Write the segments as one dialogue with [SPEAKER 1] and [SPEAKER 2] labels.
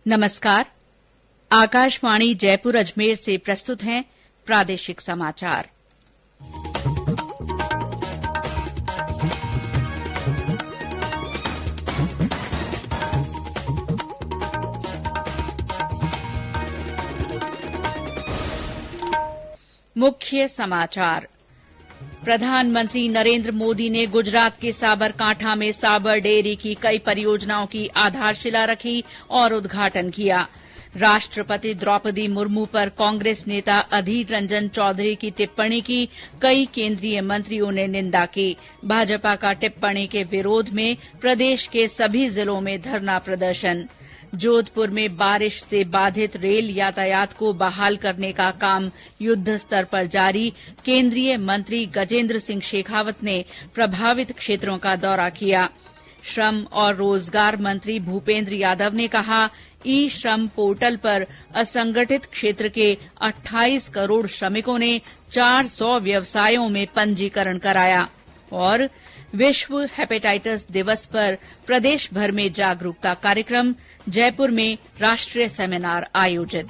[SPEAKER 1] नमस्कार। आकाशवाणी जयपुर अजमेर से प्रस्तुत हैं प्रादेशिक समाचार। मुख्य समाचार। प्रधानमंत्री नरेंद्र मोदी ने गुजरात के साबरकांठा में साबर डेयरी की कई परियोजनाओं की आधारशिला रखी और उद्घाटन किया। राष्ट्रपति द्रौपदी मुर्मू पर कांग्रेस नेता अधीर रंजन चौधरी की टिप्पणी की कई केंद्रीय मंत्रियों ने निंदा की। भाजपा का टिप्पणी के विरोध में प्रदेश के सभी जिलों में धरना प्रदर्शन। जोधपुर में बारिश से बाधित रेल यातायात को बहाल करने का काम युद्ध स्तर पर जारी। केंद्रीय मंत्री गजेंद्र सिंह शेखावत ने प्रभावित क्षेत्रों का दौरा किया। श्रम और रोजगार मंत्री भूपेंद्र यादव ने कहा, ई श्रम पोर्टल पर असंगठित क्षेत्र के 28 करोड़ श्रमिकों ने 400 व्यवसायों में पंजीकरण कराया। और विश्व हेपेटाइटिस दिवस पर प्रदेश भर में जागरूकता कार्यक्रम। जयपुर में राष्ट्रीय सेमिनार आयोजित।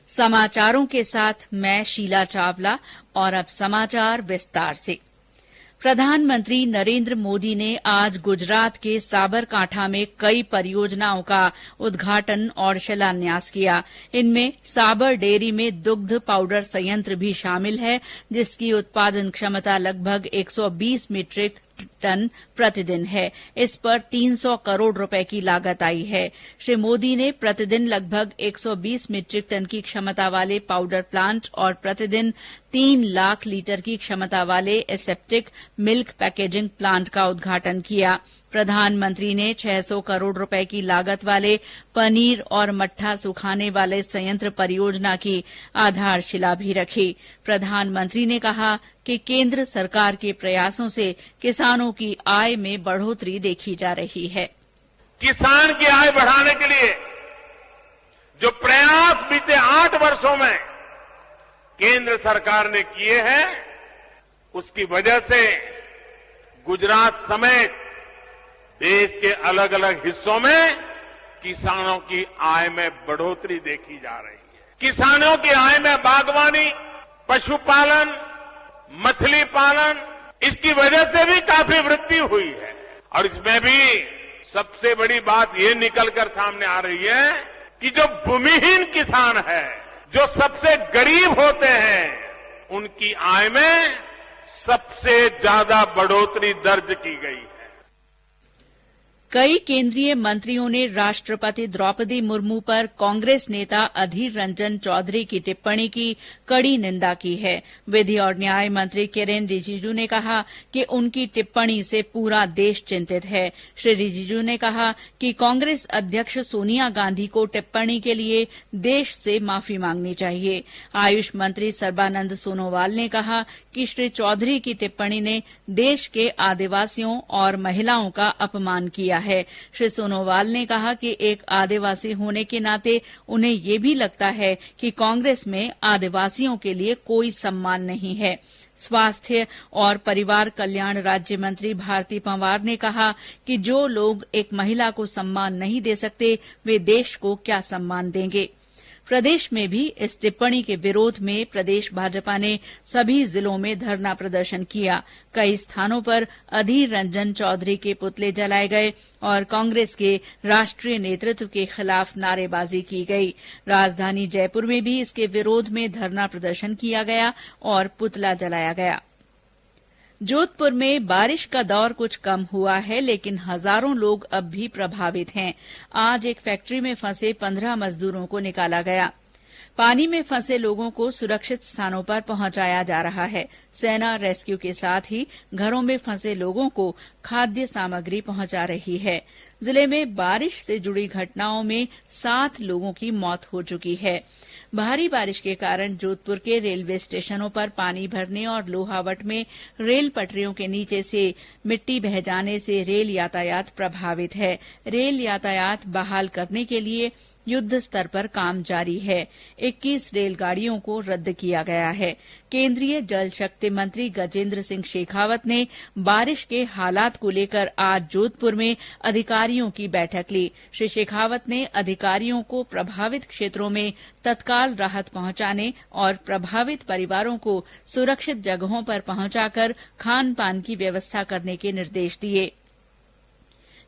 [SPEAKER 1] समाचारों के साथ मैं शीला चावला और अब समाचार विस्तार से। प्रधानमंत्री नरेंद्र मोदी ने आज गुजरात के साबरकांठा में कई परियोजनाओं का उद्घाटन और शिलान्यास किया। इनमें साबर डेयरी में दुग्ध पाउडर संयंत्र भी शामिल है, जिसकी उत्पादन क्षमता लगभग 120 मीट्रिक टन प्रतिदिन है। इस पर 300 करोड़ रुपए की लागत आई है। श्री मोदी ने प्रतिदिन लगभग 120 मीट्रिक टन की क्षमता वाले पाउडर प्लांट और प्रतिदिन 3 लाख लीटर की क्षमता वाले एसेप्टिक मिल्क पैकेजिंग प्लांट का उद्घाटन किया। प्रधानमंत्री ने 600 करोड़ रुपए की लागत वाले पनीर और मट्ठा सुखाने वाले संयंत्र परियोजना की आधारशिला भी रखी। प्रधानमंत्री ने कहा कि केंद्र सरकार के प्रयासों से किसानों की आय में बढ़ोतरी देखी जा रही है।
[SPEAKER 2] किसान की आय बढ़ाने के लिए जो प्रयास बीते 8 वर्षों में केंद्र सरकार ने किए हैं, उसकी वजह से गुजरात समेत देश के अलग अलग हिस्सों में किसानों की आय में बढ़ोतरी देखी जा रही है। किसानों की आय में बागवानी, पशुपालन, मछली पालन, इसकी वजह से भी काफी वृद्धि हुई है। और इसमें भी सबसे बड़ी बात ये निकलकर सामने आ रही है कि जो भूमिहीन किसान है, जो सबसे गरीब होते हैं, उनकी आय में सबसे ज्यादा बढ़ोतरी दर्ज की गई है।
[SPEAKER 1] कई केंद्रीय मंत्रियों ने राष्ट्रपति द्रौपदी मुर्मू पर कांग्रेस नेता अधीर रंजन चौधरी की टिप्पणी की कड़ी निंदा की है। विधि और न्याय मंत्री किरेन रिजिजू ने कहा कि उनकी टिप्पणी से पूरा देश चिंतित है। श्री रिजिजू ने कहा कि कांग्रेस अध्यक्ष सोनिया गांधी को टिप्पणी के लिए देश से माफी मांगनी चाहिए। आयुष मंत्री सर्बानंद सोनोवाल ने कहा कि श्री चौधरी की टिप्पणी ने देश के आदिवासियों और महिलाओं का अपमान किया है। श्री सोनोवाल ने कहा कि एक आदिवासी होने के नाते उन्हें ये भी लगता है कि कांग्रेस में आदिवासियों के लिए कोई सम्मान नहीं है। स्वास्थ्य और परिवार कल्याण राज्य मंत्री भारती पंवार ने कहा कि जो लोग एक महिला को सम्मान नहीं दे सकते, वे देश को क्या सम्मान देंगे। प्रदेश में भी इस टिप्पणी के विरोध में प्रदेश भाजपा ने सभी जिलों में धरना प्रदर्शन किया। कई स्थानों पर अधीर रंजन चौधरी के पुतले जलाए गए और कांग्रेस के राष्ट्रीय नेतृत्व के खिलाफ नारेबाजी की गई। राजधानी जयपुर में भी इसके विरोध में धरना प्रदर्शन किया गया और पुतला जलाया गया। जोधपुर में बारिश का दौर कुछ कम हुआ है, लेकिन हजारों लोग अब भी प्रभावित हैं। आज एक फैक्ट्री में फंसे 15 मजदूरों को निकाला गया। पानी में फंसे लोगों को सुरक्षित स्थानों पर पहुंचाया जा रहा है। सेना रेस्क्यू के साथ ही घरों में फंसे लोगों को खाद्य सामग्री पहुंचा रही है। जिले में बारिश से जुड़ी घटनाओं में 7 लोगों की मौत हो चुकी है। भारी बारिश के कारण जोधपुर के रेलवे स्टेशनों पर पानी भरने और लोहावट में रेल पटरियों के नीचे से मिट्टी बह जाने से रेल यातायात प्रभावित है। रेल यातायात बहाल करने के लिए युद्ध स्तर पर काम जारी है। 21 रेलगाड़ियों को रद्द किया गया है। केंद्रीय जल शक्ति मंत्री गजेंद्र सिंह शेखावत ने बारिश के हालात को लेकर आज जोधपुर में अधिकारियों की बैठक ली। श्री शेखावत ने अधिकारियों को प्रभावित क्षेत्रों में तत्काल राहत पहुंचाने और प्रभावित परिवारों को सुरक्षित जगहों पर पहुंचाकर खान पान की व्यवस्था करने के निर्देश दिए।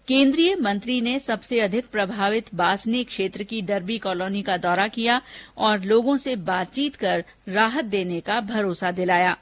[SPEAKER 1] केंद्रीय मंत्री ने सबसे अधिक प्रभावित बासनी क्षेत्र की डरबी कॉलोनी का दौरा किया और लोगों से बातचीत कर राहत देने का भरोसा दिलाया।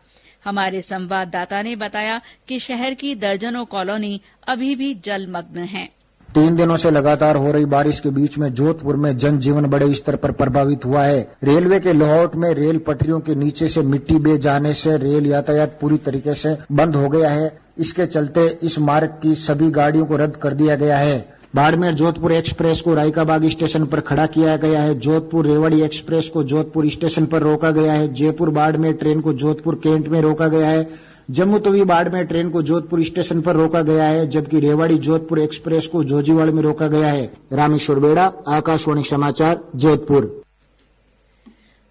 [SPEAKER 1] हमारे संवाददाता ने बताया कि शहर की दर्जनों कॉलोनी अभी भी जलमग्न हैं।
[SPEAKER 3] 3 दिनों से लगातार हो रही बारिश के बीच में जोधपुर में जनजीवन बड़े स्तर पर प्रभावित हुआ है। रेलवे के लोहट में रेल पटरियों के नीचे से मिट्टी बह जाने से रेल यातायात पूरी तरीके से बंद हो गया है। इसके चलते इस मार्ग की सभी गाड़ियों को रद्द कर दिया गया है। बाड़मेर जोधपुर एक्सप्रेस को रायकाबाग स्टेशन पर खड़ा किया गया है। जोधपुर रेवाड़ी एक्सप्रेस को जोधपुर स्टेशन पर रोका गया है। जयपुर बाड़मेर ट्रेन को जोधपुर कैंट में रोका गया है। जम्मू तवी बाड़मेर ट्रेन को जोधपुर स्टेशन पर रोका गया है, जबकि रेवाड़ी जोधपुर एक्सप्रेस को जोजीवाड़ में रोका गया है। रामेश्वर बेड़ा, आकाशवाणी समाचार, जोधपुर।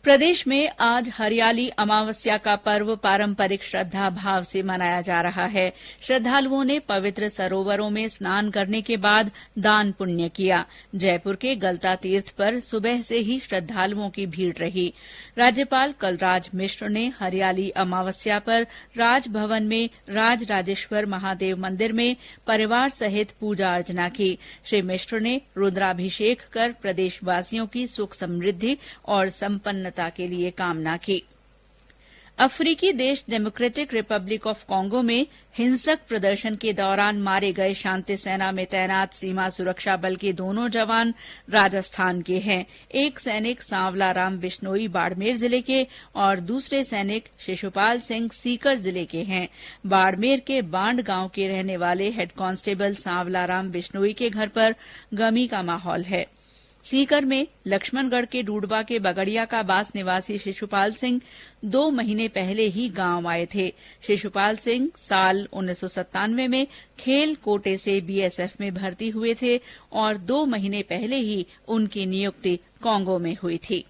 [SPEAKER 1] प्रदेश में आज हरियाली अमावस्या का पर्व पारंपरिक श्रद्धा भाव से मनाया जा रहा है। श्रद्धालुओं ने पवित्र सरोवरों में स्नान करने के बाद दान पुण्य किया। जयपुर के गलता तीर्थ पर सुबह से ही श्रद्धालुओं की भीड़ रही। राज्यपाल कलराज मिश्र ने हरियाली अमावस्या पर राजभवन में राजराजेश्वर महादेव मंदिर में परिवार सहित पूजा अर्चना की। श्री मिश्र ने रुद्राभिषेक कर प्रदेशवासियों की सुख समृद्धि और संपन्नता के लिए कामना की। अफ्रीकी देश डेमोक्रेटिक रिपब्लिक ऑफ कांगो में हिंसक प्रदर्शन के दौरान मारे गए शांति सेना में तैनात सीमा सुरक्षा बल के दोनों जवान राजस्थान के हैं। एक सैनिक सांवलाराम बिश्नोई बाड़मेर जिले के और दूसरे सैनिक शिशुपाल सिंह सीकर जिले के हैं। बाड़मेर के बांड गांव के रहने वाले हेड कांस्टेबल सांवलाराम बिश्नोई के घर पर गमी का माहौल है। सीकर में लक्ष्मणगढ़ के डूडवा के बगड़िया का बास निवासी शिशुपाल सिंह 2 महीने पहले ही गांव आए थे। शिशुपाल सिंह साल 1997 में खेल कोटे से बीएसएफ में भर्ती हुए थे और 2 महीने पहले ही उनकी नियुक्ति कांगो में हुई थी।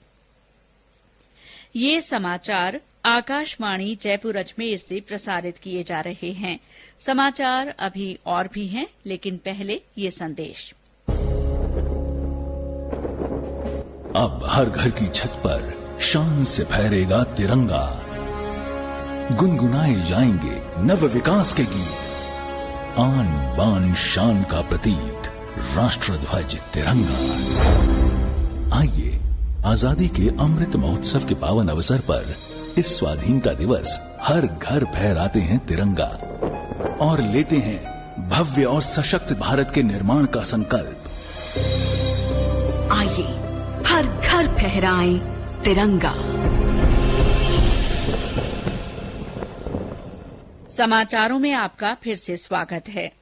[SPEAKER 1] ये समाचार आकाशवाणी जयपुर अजमेर से प्रसारित किए जा रहे हैं। समाचार अभी और भी हैं, लेकिन पहले ये संदेश।
[SPEAKER 4] अब हर घर की छत पर शान से फहरेगा तिरंगा, गुनगुनाए जाएंगे नव विकास के गीत। आन बान शान का प्रतीक राष्ट्रध्वज तिरंगा। आइए आजादी के अमृत महोत्सव के पावन अवसर पर इस स्वाधीनता दिवस हर घर फहराते हैं तिरंगा और लेते हैं भव्य और सशक्त भारत के निर्माण का संकल्प।
[SPEAKER 5] आइए हर घर फहराएं तिरंगा।
[SPEAKER 1] समाचारों में आपका फिर से स्वागत है।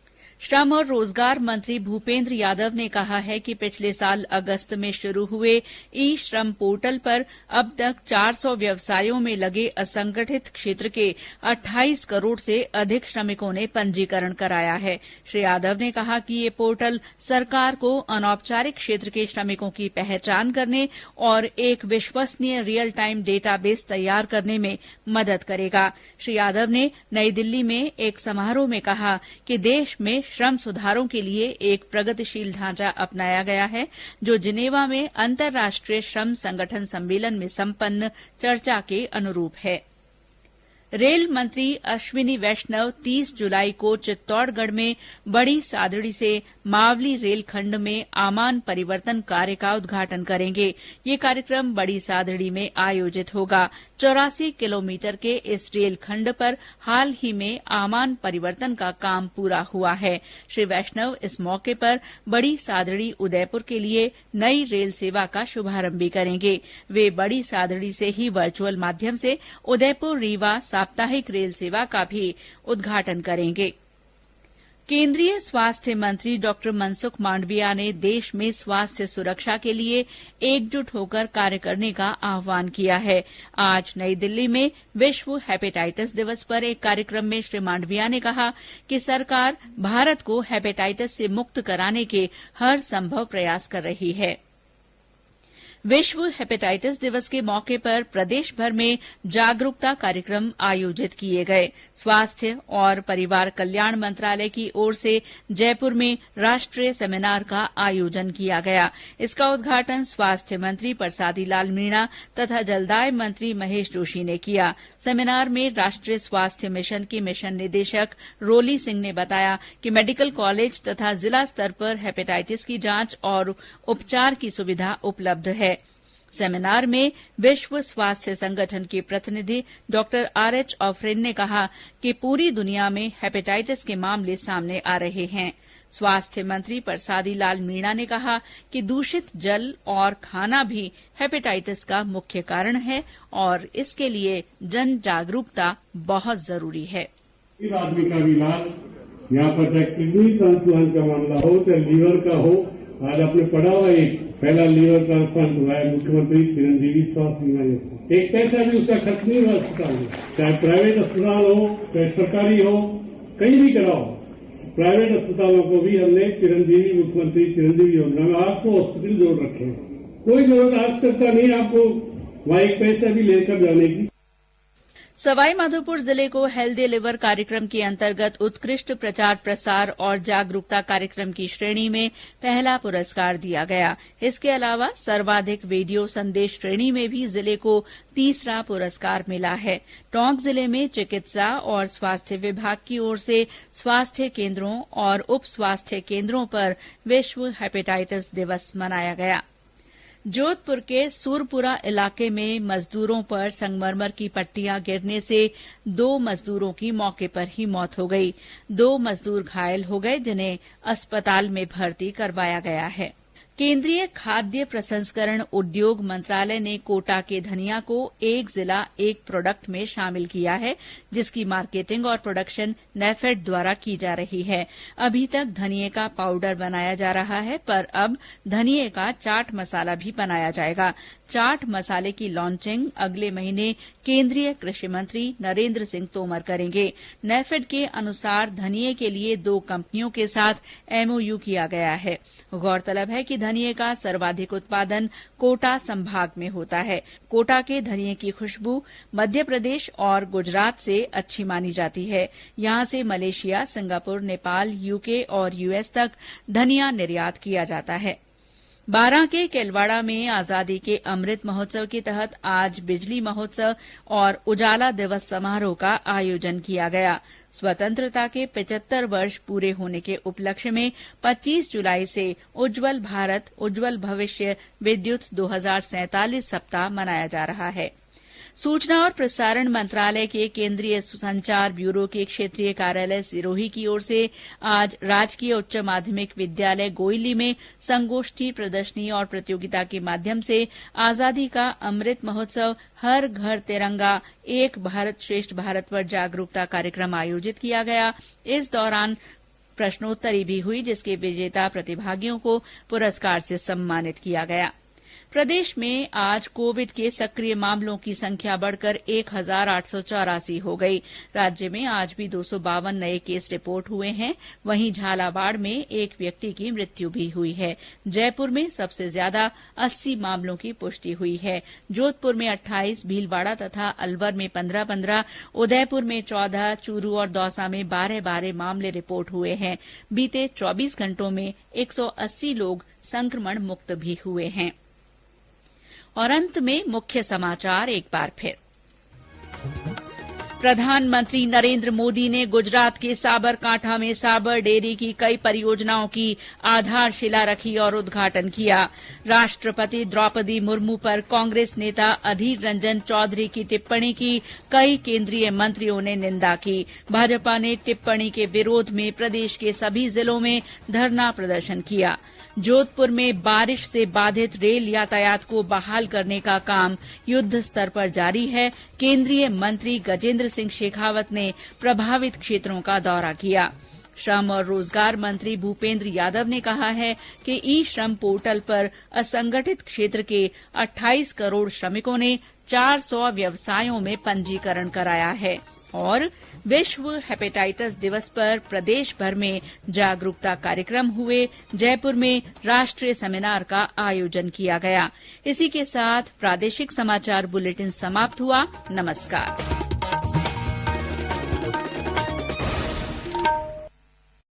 [SPEAKER 1] श्रम और रोजगार मंत्री भूपेंद्र यादव ने कहा है कि पिछले साल अगस्त में शुरू हुए ई श्रम पोर्टल पर अब तक 400 व्यवसायों में लगे असंगठित क्षेत्र के 28 करोड़ से अधिक श्रमिकों ने पंजीकरण कराया है। श्री यादव ने कहा कि ये पोर्टल सरकार को अनौपचारिक क्षेत्र के श्रमिकों की पहचान करने और एक विश्वसनीय रियल टाइम डेटाबेस तैयार करने में मदद करेगा। श्री यादव ने नई दिल्ली में एक समारोह में कहा कि देश में श्रम सुधारों के लिए एक प्रगतिशील ढांचा अपनाया गया है, जो जिनेवा में अंतर्राष्ट्रीय श्रम संगठन सम्मेलन में संपन्न चर्चा के अनुरूप है। रेल मंत्री अश्विनी वैष्णव 30 जुलाई को चित्तौड़गढ़ में बड़ी सादड़ी से मावली रेलखंड में आमान परिवर्तन कार्य का उद्घाटन करेंगे। ये कार्यक्रम बड़ी सादड़ी में आयोजित होगा। 84 किलोमीटर के इस रेलखंड पर हाल ही में आमान परिवर्तन का काम पूरा हुआ है। श्री वैष्णव इस मौके पर बड़ी सादड़ी उदयपुर के लिए नई रेल सेवा का शुभारंभ भी करेंगे। वे बड़ी सादड़ी से ही वर्चुअल माध्यम से उदयपुर रीवा साप्ताहिक रेल सेवा का भी उद्घाटन करेंगे। केंद्रीय स्वास्थ्य मंत्री डॉक्टर मनसुख मांडविया ने देश में स्वास्थ्य सुरक्षा के लिए एकजुट होकर कार्य करने का आह्वान किया है। आज नई दिल्ली में विश्व हेपेटाइटिस दिवस पर एक कार्यक्रम में श्री मांडविया ने कहा कि सरकार भारत को हेपेटाइटिस से मुक्त कराने के हर संभव प्रयास कर रही है। विश्व हेपेटाइटिस दिवस के मौके पर प्रदेश भर में जागरूकता कार्यक्रम आयोजित किए गए। स्वास्थ्य और परिवार कल्याण मंत्रालय की ओर से जयपुर में राष्ट्रीय सेमिनार का आयोजन किया गया। इसका उद्घाटन स्वास्थ्य मंत्री परसादी लाल मीणा तथा जलदाय मंत्री महेश जोशी ने किया। सेमिनार में राष्ट्रीय स्वास्थ्य मिशन के मिशन निदेशक रोली सिंह ने बताया कि मेडिकल कॉलेज तथा जिला स्तर पर हेपेटाइटिस की जांच और उपचार की सुविधा उपलब्ध है। सेमिनार में विश्व स्वास्थ्य संगठन के प्रतिनिधि डॉक्टर आरएच ऑफरिन ने कहा कि पूरी दुनिया में हेपेटाइटिस के मामले सामने आ रहे हैं। स्वास्थ्य मंत्री परसादी लाल मीणा ने कहा कि दूषित जल और खाना भी हेपेटाइटिस का मुख्य कारण है और इसके लिए जन जागरूकता बहुत जरूरी है।
[SPEAKER 6] आदमी का इलाज यहाँ पर चाहे किडनी ट्रांसप्लांट का मामला हो चाहे लीवर का हो, आज आपने पढ़ा हुआ एक पहला लीवर ट्रांसप्लांट हुआ है मुख्यमंत्री चिरंजीवी स्वास्थ्य बीमा योजना। एक पैसा भी उसका खर्च नहीं हुआ अस्पताल में, चाहे प्राइवेट अस्पताल हो चाहे सरकारी हो, कहीं भी कराओ। प्राइवेट अस्पतालों को भी हमने चिरंजीवी मुख्यमंत्री चिरंजीवी योजना में 800 हॉस्पिटल जोड़ रखे हैं। कोई जरूरत आवश्यकता नहीं आपको वहां एक पैसा भी लेकर जाने की।
[SPEAKER 1] सवाईमाधोपुर जिले को हेल्दी लिवर कार्यक्रम के अंतर्गत उत्कृष्ट प्रचार प्रसार और जागरूकता कार्यक्रम की श्रेणी में पहला पुरस्कार दिया गया। इसके अलावा सर्वाधिक वीडियो संदेश श्रेणी में भी जिले को तीसरा पुरस्कार मिला है। टोंक जिले में चिकित्सा और स्वास्थ्य विभाग की ओर से स्वास्थ्य केन्द्रों और उप स्वास्थ्य केन्द्रों पर विश्व हेपेटाइटिस दिवस मनाया गया। जोधपुर के सूरपुरा इलाके में मजदूरों पर संगमरमर की पट्टियां गिरने से 2 मजदूरों की मौके पर ही मौत हो गई। 2 मजदूर घायल हो गए जिन्हें अस्पताल में भर्ती करवाया गया है। केंद्रीय खाद्य प्रसंस्करण उद्योग मंत्रालय ने कोटा के धनिया को एक जिला एक प्रोडक्ट में शामिल किया है, जिसकी मार्केटिंग और प्रोडक्शन नेफेड द्वारा की जा रही है। अभी तक धनिये का पाउडर बनाया जा रहा है, पर अब धनिये का चाट मसाला भी बनाया जाएगा। चाट मसाले की लॉन्चिंग अगले महीने केंद्रीय कृषि मंत्री नरेंद्र सिंह तोमर करेंगे। नेफेड के अनुसार धनिये के लिए 2 कंपनियों के साथ एमओयू किया गया है। गौरतलब है कि धनिये का सर्वाधिक उत्पादन कोटा संभाग में होता है। कोटा के धनिये की खुशबू मध्य प्रदेश और गुजरात से अच्छी मानी जाती है। यहां से मलेशिया, सिंगापुर, नेपाल, यूके और यूएस तक धनिया निर्यात किया जाता है। बारां के केलवाड़ा में आजादी के अमृत महोत्सव के तहत आज बिजली महोत्सव और उजाला दिवस समारोह का आयोजन किया गया। स्वतंत्रता के 75 वर्ष पूरे होने के उपलक्ष्य में 25 जुलाई से उज्जवल भारत उज्जवल भविष्य विद्युत 2047 सप्ताह मनाया जा रहा है। सूचना और प्रसारण मंत्रालय के केंद्रीय संचार ब्यूरो के क्षेत्रीय कार्यालय सिरोही की ओर से आज राजकीय उच्च माध्यमिक विद्यालय गोइली में संगोष्ठी, प्रदर्शनी और प्रतियोगिता के माध्यम से आजादी का अमृत महोत्सव हर घर तिरंगा एक भारत श्रेष्ठ भारत पर जागरूकता कार्यक्रम आयोजित किया गया। इस दौरान प्रश्नोत्तरी भी हुई, जिसके विजेता प्रतिभागियों को पुरस्कार से सम्मानित किया गया। प्रदेश में आज कोविड के सक्रिय मामलों की संख्या बढ़कर 1884 हो गई। राज्य में आज भी 252 नए केस रिपोर्ट हुए हैं। वहीं झालावाड़ में एक व्यक्ति की मृत्यु भी हुई है। जयपुर में सबसे ज्यादा 80 मामलों की पुष्टि हुई है। जोधपुर में 28, भीलवाड़ा तथा अलवर में 15-15, उदयपुर में 14, चूरू और दौसा में 12-12 मामले रिपोर्ट हुए हैं। बीते 24 घंटों में 180 लोग संक्रमण मुक्त भी हुए हैं। और अंत में मुख्य समाचार एक बार फिर। प्रधानमंत्री नरेंद्र मोदी ने गुजरात के साबरकांठा में साबर डेयरी की कई परियोजनाओं की आधारशिला रखी और उद्घाटन किया। राष्ट्रपति द्रौपदी मुर्मू पर कांग्रेस नेता अधीर रंजन चौधरी की टिप्पणी की कई केंद्रीय मंत्रियों ने निंदा की। भाजपा ने टिप्पणी के विरोध में प्रदेश के सभी जिलों में धरना प्रदर्शन किया। जोधपुर में बारिश से बाधित रेल यातायात को बहाल करने का काम युद्ध स्तर पर जारी है। केंद्रीय मंत्री गजेंद्र सिंह शेखावत ने प्रभावित क्षेत्रों का दौरा किया। श्रम और रोजगार मंत्री भूपेंद्र यादव ने कहा है कि ई श्रम पोर्टल पर असंगठित क्षेत्र के 28 करोड़ श्रमिकों ने 400 व्यवसायों में पंजीकरण कराया है। और विश्व हेपेटाइटिस दिवस पर प्रदेश भर में जागरूकता कार्यक्रम हुए। जयपुर में राष्ट्रीय सेमिनार का आयोजन किया गया। इसी के साथ प्रादेशिक समाचार बुलेटिन समाप्त हुआ। नमस्कार।